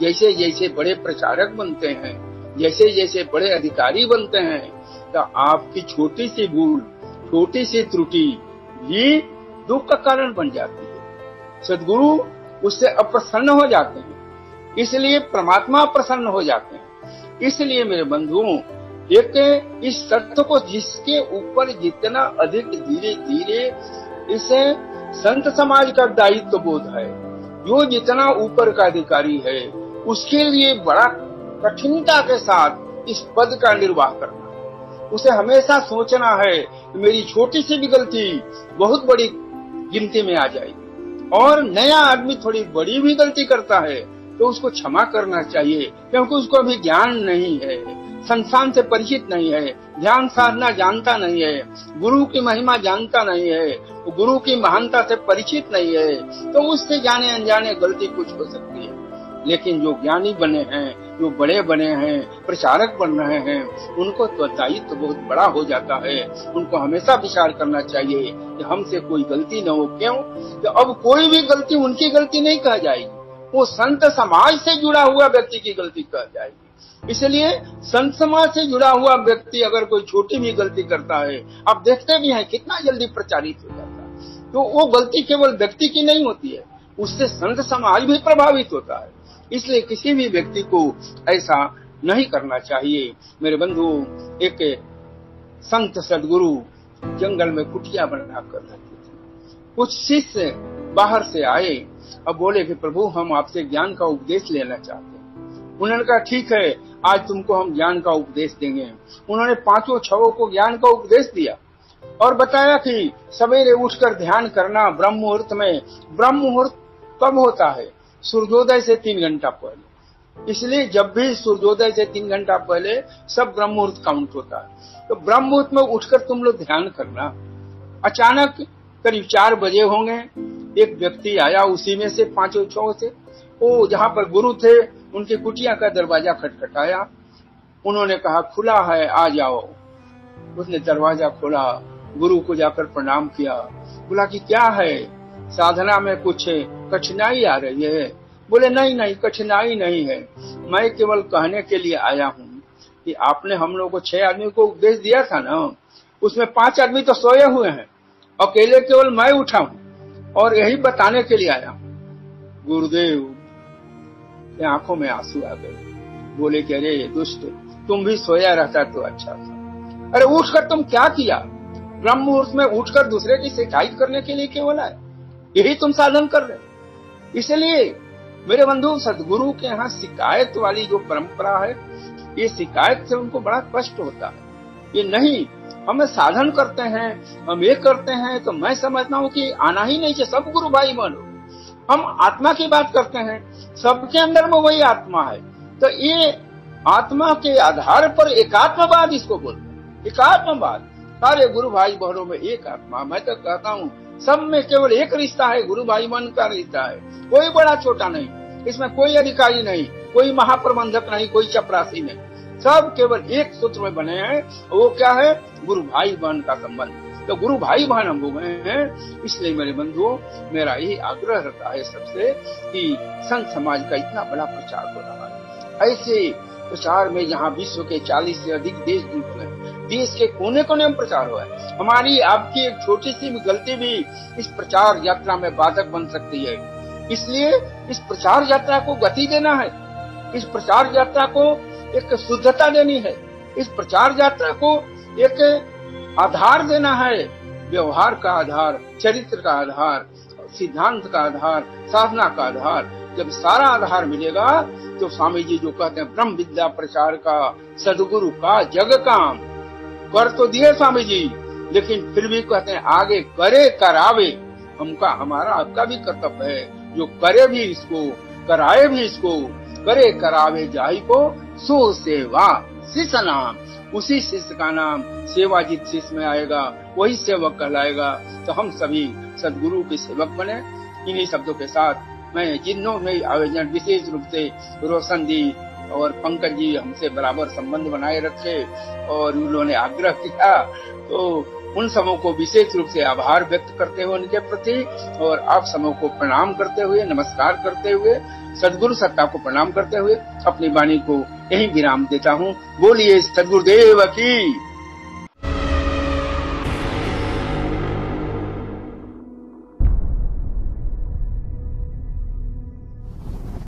जैसे जैसे बड़े प्रचारक बनते हैं, जैसे जैसे बड़े अधिकारी बनते हैं, तो आपकी छोटी सी भूल, छोटी सी त्रुटि भी दुख का कारण बन जाती है। सद्गुरु उससे अप्रसन्न हो जाते हैं, इसलिए परमात्मा प्रसन्न हो जाते हैं। इसलिए मेरे बंधुओं, एक इस तत्व को, जिसके ऊपर जितना अधिक धीरे धीरे इसे संत समाज का दायित्व बोध है, जो जितना ऊपर का अधिकारी है, उसके लिए बड़ा कठिनता के साथ इस पद का निर्वाह करना। उसे हमेशा सोचना है कि मेरी छोटी सी भी गलती बहुत बड़ी गिनती में आ जाएगी, और नया आदमी थोड़ी बड़ी भी गलती करता है तो उसको क्षमा करना चाहिए, क्योंकि उसको अभी ज्ञान नहीं है, संसार से परिचित नहीं है, ध्यान साधना जानता नहीं है, गुरु की महिमा जानता नहीं है, गुरु की महानता से परिचित नहीं है, तो उससे जाने अनजाने गलती कुछ हो सकती है। लेकिन जो ज्ञानी बने हैं, जो बड़े बने हैं, प्रचारक बन रहे हैं, उनको तो दायित्व बहुत बड़ा हो जाता है। उनको हमेशा विचार करना चाहिए कि हमसे कोई गलती न हो। क्यों? तो अब कोई भी गलती उनकी गलती नहीं कह जाएगी, वो संत समाज से जुड़ा हुआ व्यक्ति की गलती कह जाएगी। इसलिए संत समाज से जुड़ा हुआ व्यक्ति अगर कोई छोटी भी गलती करता है, आप देखते भी हैं कितना जल्दी प्रचारित हो जाता है। तो वो गलती केवल व्यक्ति की नहीं होती है, उससे संत समाज भी प्रभावित होता है। इसलिए किसी भी व्यक्ति को ऐसा नहीं करना चाहिए। मेरे बंधु, एक संत सदगुरु जंगल में कुटिया बनाकर रहते थे। कुछ शिष्य बाहर से आए और बोले कि प्रभु, हम आपसे ज्ञान का उपदेश लेना चाहते हैं। उन्होंने कहा, ठीक है, आज तुमको हम ज्ञान का उपदेश देंगे। उन्होंने 5 छवों को ज्ञान का उपदेश दिया और बताया कि सवेरे उठकर ध्यान करना ब्रह्म मुहूर्त में। ब्रह्म मुहूर्त कब होता है? सूर्योदय से 3 घंटा पहले। इसलिए जब भी सूर्योदय से 3 घंटा पहले सब ब्रह्म मुहूर्त काउंट होता है। तो ब्रह्म मुहूर्त में उठकर तुम लोग ध्यान करना। अचानक करीब 4 बजे होंगे, एक व्यक्ति आया उसी में से 5 छवों से। वो जहाँ पर गुरु थे उनकी कुटिया का दरवाजा खटखटाया। उन्होंने कहा, खुला है, आ जाओ। उसने दरवाजा खोला, गुरु को जाकर प्रणाम किया। बोला कि क्या है, साधना में कुछ कठिनाई आ रही है? बोले, नहीं नहीं, कठिनाई नहीं है, मैं केवल कहने के लिए आया हूँ कि आपने हम लोग को 6 आदमी को उपदेश दिया था ना, उसमें 5 आदमी तो सोए हुए हैं, अकेले केवल मैं उठा हूँ, और यही बताने के लिए आया हूँ। गुरुदेव के आंखों में आंसू आ गए। बोले कि अरे दुष्ट, तुम भी सोया रहता तो अच्छा था। अरे उठकर तुम क्या किया? ब्रह्म मुहूर्त में उठकर दूसरे की शिकायत करने के लिए केवल आए, यही तुम साधन कर रहे। इसलिए मेरे बंधु, सदगुरु के यहाँ शिकायत वाली जो परंपरा है, ये शिकायत से उनको बड़ा कष्ट होता है। ये नहीं, हम साधन करते हैं, हम ये करते हैं, तो मैं समझता हूँ कि आना ही नहीं चाहिए। सब गुरु भाई बनो, हम आत्मा की बात करते हैं, सबके अंदर में वही आत्मा है। तो ये आत्मा के आधार पर एकात्मवाद इसको बोलते हैं, एकात्मवाद। सारे गुरु भाई बहनों में एक आत्मा। मैं तो कहता हूँ सब में केवल एक रिश्ता है, गुरु भाई बहन का रिश्ता है। कोई बड़ा छोटा नहीं, इसमें कोई अधिकारी नहीं, कोई महाप्रबंधक नहीं, कोई चपरासी नहीं, सब केवल एक सूत्र में बने हैं। वो क्या है? गुरु भाई बहन का संबंध। तो गुरु भाई बहन हम हो गए हैं। इसलिए मेरे बंधुओं, मेरा यही आग्रह रहता है सबसे कि संत समाज का इतना बड़ा प्रचार हो रहा है, ऐसे प्रचार में यहाँ विश्व के 40 से अधिक देश जुट रहे हैं, देश के कोने कोने में प्रचार हुआ है। हमारी आपकी एक छोटी सी गलती भी इस प्रचार यात्रा में बाधक बन सकती है। इसलिए इस प्रचार यात्रा को गति देना है, इस प्रचार यात्रा को एक शुद्धता देनी है, इस प्रचार यात्रा को एक आधार देना है, व्यवहार का आधार, चरित्र का आधार, सिद्धांत का आधार, साधना का आधार। जब सारा आधार मिलेगा तो स्वामी जी जो कहते हैं ब्रह्म विद्या प्रचार का सदगुरु का जग काम, कर तो दिए स्वामी जी, लेकिन फिर भी कहते हैं आगे करे करावे। हमारा आपका भी कर्तव्य है, जो करे भी इसको, कराए भी इसको, करे करावे जाहि को सो सेवा शिष्य नाम। उसी शिष्य का नाम सेवाजित शिष्य में आएगा, वही सेवक कहलाएगा। तो हम सभी सदगुरु के सेवक बने। इन्हीं शब्दों के साथ मैं जिन्हों में आयोजन विशेष रूप से रोशन जी और पंकज जी हमसे बराबर संबंध बनाए रखे और उन्होंने आग्रह किया, तो उन सबों को विशेष रूप से आभार व्यक्त करते हुए उनके प्रति, और आप सबों को प्रणाम करते हुए, नमस्कार करते हुए, सदगुरु सत्ता को प्रणाम करते हुए अपनी वाणी को यही विराम देता हूँ। बोलिए सदगुरुदेव की।